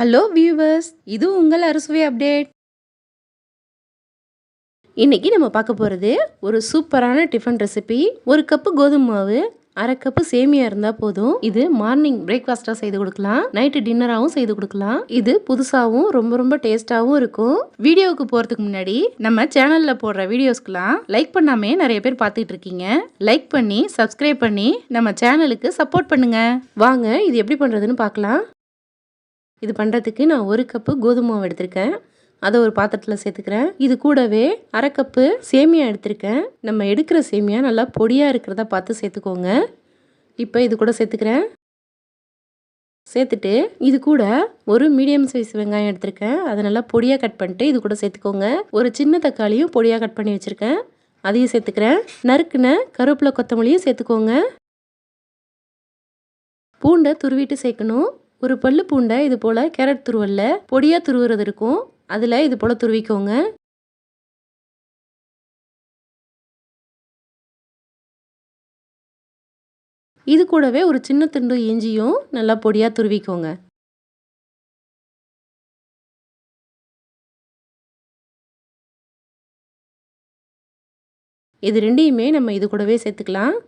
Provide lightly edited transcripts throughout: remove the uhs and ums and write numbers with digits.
Hello viewers, இது உங்கள் அறுசுவை அப்டேட். இன்னைக்கு நம்ம பார்க்க போகிறது ஒரு சூப்பரான டிஃபன் ரெசிபி. ஒரு கப்பு கோதுமை மாவு, அரை கப்பு சேமியா இருந்தால் போதும். இது மார்னிங் பிரேக்ஃபாஸ்ட்டாக செய்து கொடுக்கலாம், நைட்டு டின்னராகவும் செய்து கொடுக்கலாம். இது புதுசாகவும் ரொம்ப ரொம்ப டேஸ்ட்டாகவும் இருக்கும். வீடியோவுக்கு போகிறதுக்கு முன்னாடி நம்ம சேனலில் போடுற வீடியோஸ்க்கெலாம் லைக் பண்ணாமே நிறைய பேர் பார்த்துட்டு இருக்கீங்க. லைக் பண்ணி சப்ஸ்கிரைப் பண்ணி நம்ம சேனலுக்கு சப்போர்ட் பண்ணுங்க. வாங்க இது எப்படி பண்ணுறதுன்னு பார்க்கலாம். இது பண்ணுறதுக்கு நான் ஒரு கப்பு கோதுமை மாவு எடுத்திருக்கேன். அதை ஒரு பாத்திரத்தில் சேர்த்துக்கிறேன். இது கூடவே அரை கப்பு சேமியா எடுத்திருக்கேன். நம்ம எடுக்கிற சேமியா நல்லா பொடியாக இருக்கிறதா பார்த்து சேர்த்துக்கோங்க. இப்போ இது கூட சேர்த்துக்கிறேன். சேர்த்துட்டு இது கூட ஒரு மீடியம் சைஸ் வெங்காயம் எடுத்திருக்கேன். அதை நல்லா பொடியாக கட் பண்ணிட்டு இது கூட சேர்த்துக்கோங்க. ஒரு சின்ன தக்காளியும் பொடியாக கட் பண்ணி வச்சுருக்கேன், அதையும் சேர்த்துக்கிறேன். நறுக்குன கருவேப்பிலை கொத்தமல்லியும் சேர்த்துக்கோங்க. பூண்டை துருவிட்டு சேர்க்கணும். ஒரு பல்லு பூண்டை இது போல் கேரட் துருவல்ல பொடியாக துருவுறது இருக்கும், அதில் இது போல் துருவிக்கோங்க. இது கூடவே ஒரு சின்ன துண்டு இஞ்சியும் நல்லா பொடியாக துருவிக்கோங்க. இது ரெண்டையுமே நம்ம இது கூடவே சேர்த்துக்கலாம்.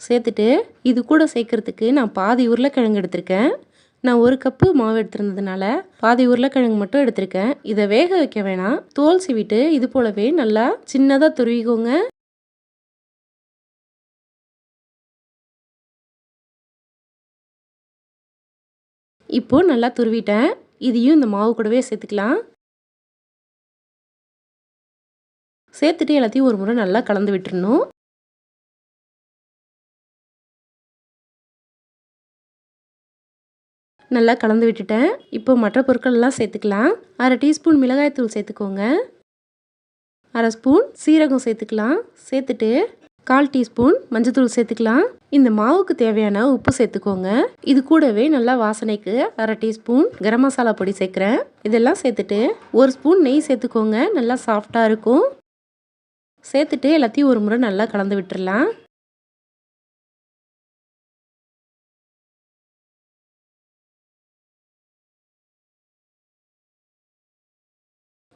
சேர்த்துட்டு இது கூட சேர்க்கறதுக்கு நான் பாதி உருளைக்கிழங்கு எடுத்திருக்கேன். நான் ஒரு கப்பு மாவு எடுத்திருந்ததுனால பாதி உருளைக்கிழங்கு மட்டும் எடுத்திருக்கேன். இதை வேக வைக்க வேணாம், தோல் சீவிட்டு இது போலவே நல்லா சின்னதாக துருவிக்கோங்க. இப்போ நல்லா துருவிட்டேன். இதையும் இந்த மாவு கூடவே சேர்த்துக்கலாம். சேர்த்துட்டு எல்லாத்தையும் ஒரு முறை நல்லா கலந்து விட்டுறணும். நல்லா கலந்து விட்டுட்டேன். இப்போ மற்ற பொருட்கள் எல்லாம் சேர்த்துக்கலாம். அரை டீஸ்பூன் மிளகாய்த்தூள் சேர்த்துக்கோங்க. அரை ஸ்பூன் சீரகம் சேர்த்துக்கலாம். சேர்த்துட்டு 1/4 டீஸ்பூன் மஞ்சத்தூள் சேர்த்துக்கலாம். இந்த மாவுக்கு தேவையான உப்பு சேர்த்துக்கோங்க. இது கூடவே நல்லா வாசனைக்கு அரை டீஸ்பூன் கரம் மசாலா பொடி சேர்க்குறேன். இதெல்லாம் சேர்த்துட்டு ஒரு ஸ்பூன் நெய் சேர்த்துக்கோங்க, நல்லா சாஃப்டாக இருக்கும். சேர்த்துட்டு எல்லாத்தையும் ஒரு முறை நல்லா கலந்து விட்டுறலாம்.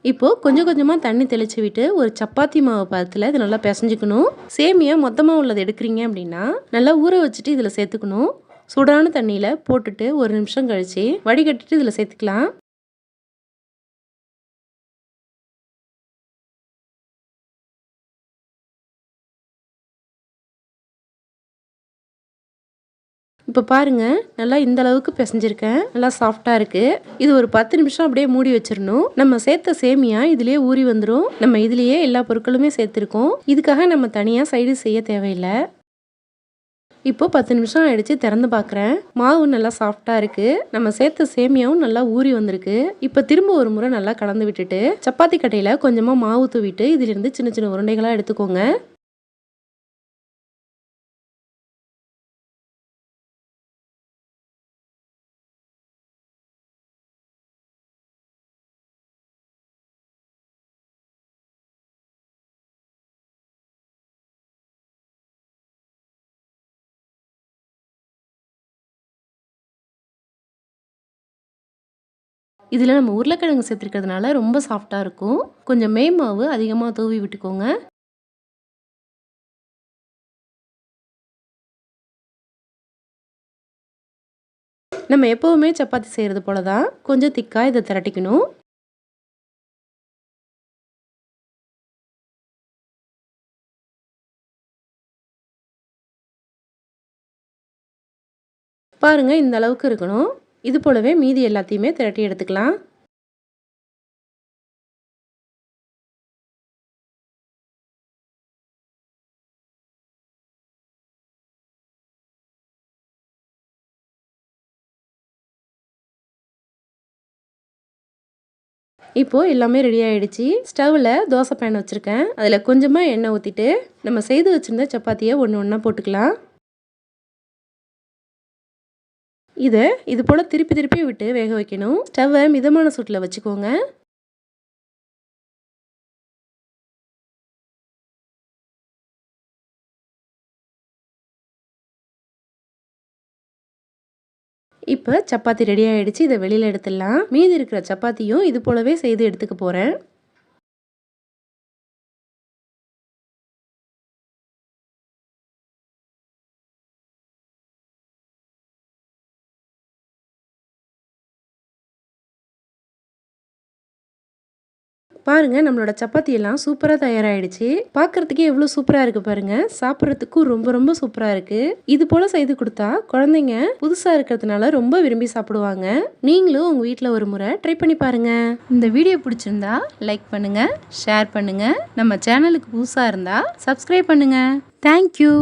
இப்போது கொஞ்சம் கொஞ்சமாக தண்ணி தெளித்து விட்டு ஒரு சப்பாத்தி மாவு பதத்தில் இது நல்லா பிசைஞ்சிக்கணும். சேமியா மொத்தமாக உள்ளது எடுக்கிறீங்க அப்படின்னா நல்லா ஊற வச்சுட்டு இதில் சேர்த்துக்கணும். சூடான தண்ணியில் போட்டுட்டு ஒரு நிமிஷம் கழித்து வடிகட்டிட்டு இதில் சேர்த்துக்கலாம். இப்போ பாருங்கள், நல்லா இந்த அளவுக்கு பிசைஞ்சிருக்கேன். நல்லா சாஃப்டாக இருக்குது. இது ஒரு 10 நிமிஷம் அப்படியே மூடி வச்சிடணும். நம்ம சேர்த்த சேமியா இதுலேயே ஊறி வந்துடும். நம்ம இதுலேயே எல்லா பொருட்களுமே சேர்த்துருக்கோம். இதுக்காக நம்ம தனியாக சைடு செய்ய தேவையில்லை. இப்போ 10 நிமிஷம் ஆயிடுச்சு, திறந்து பார்க்குறேன். மாவு நல்லா சாஃப்டாக இருக்குது. நம்ம சேர்த்த சேமியாவும் நல்லா ஊறி வந்திருக்கு. இப்போ திரும்ப ஒரு முறை நல்லா கலந்து விட்டுட்டு சப்பாத்தி கட்டையில் கொஞ்சமாக மாவு தூவிட்டு இதிலிருந்து சின்ன சின்ன உருண்டைகளாக எடுத்துக்கோங்க. இதில் நம்ம உருளைக்கிழங்கு சேர்த்துருக்கிறதுனால ரொம்ப சாஃப்டாக இருக்கும். கொஞ்சம் மாவு அதிகமாக தூவி விட்டுக்கோங்க. நம்ம எப்போவுமே சப்பாத்தி செய்கிறது போல தான் கொஞ்சம் திக்காக இதை திரட்டிக்கணும். பாருங்கள், இந்த அளவுக்கு இருக்கணும். இது போலவே மீதி எல்லாத்தையுமே திரட்டி எடுத்துக்கலாம். இப்போது எல்லாமே ரெடி ஆகிடுச்சு. ஸ்டவ்வில் தோசை பேன் வச்சுருக்கேன். அதில் கொஞ்சமாக எண்ணெய் ஊற்றிட்டு நம்ம செய்து வச்சுருந்த சப்பாத்தியை ஒன்று ஒன்றா போட்டுக்கலாம். இதை இது போல் திருப்பி திருப்பி விட்டு வேக வைக்கணும். ஸ்டவ்வை மிதமான சூட்டில் வச்சுக்கோங்க. இப்போ சப்பாத்தி ரெடி ஆயிடுச்சு. இதை வெளியில் எடுத்துடலாம். மீதி இருக்கிற சப்பாத்தியும் இது போலவே செய்து எடுத்துக்க போகிறேன். பாருங்க நம்மளோட சப்பாத்தி எல்லாம் சூப்பரா தயாராயிடுச்சு. பார்க்கறதுக்கே எவ்வளவு சூப்பரா இருக்கு பாருங்க. சாப்பிட்றதுக்கும் ரொம்ப ரொம்ப சூப்பரா இருக்கு. இது போல செய்து கொடுத்தா குழந்தைங்க புதுசா இருக்கிறதுனால ரொம்ப விரும்பி சாப்பிடுவாங்க. நீங்களும் உங்க வீட்ல ஒரு முறை ட்ரை பண்ணி பாருங்க. இந்த வீடியோ பிடிச்சிருந்தா லைக் பண்ணுங்க, ஷேர் பண்ணுங்க. நம்ம சேனலுக்கு புதுசா இருந்தா சப்ஸ்கிரைப் பண்ணுங்க. தேங்க்யூ.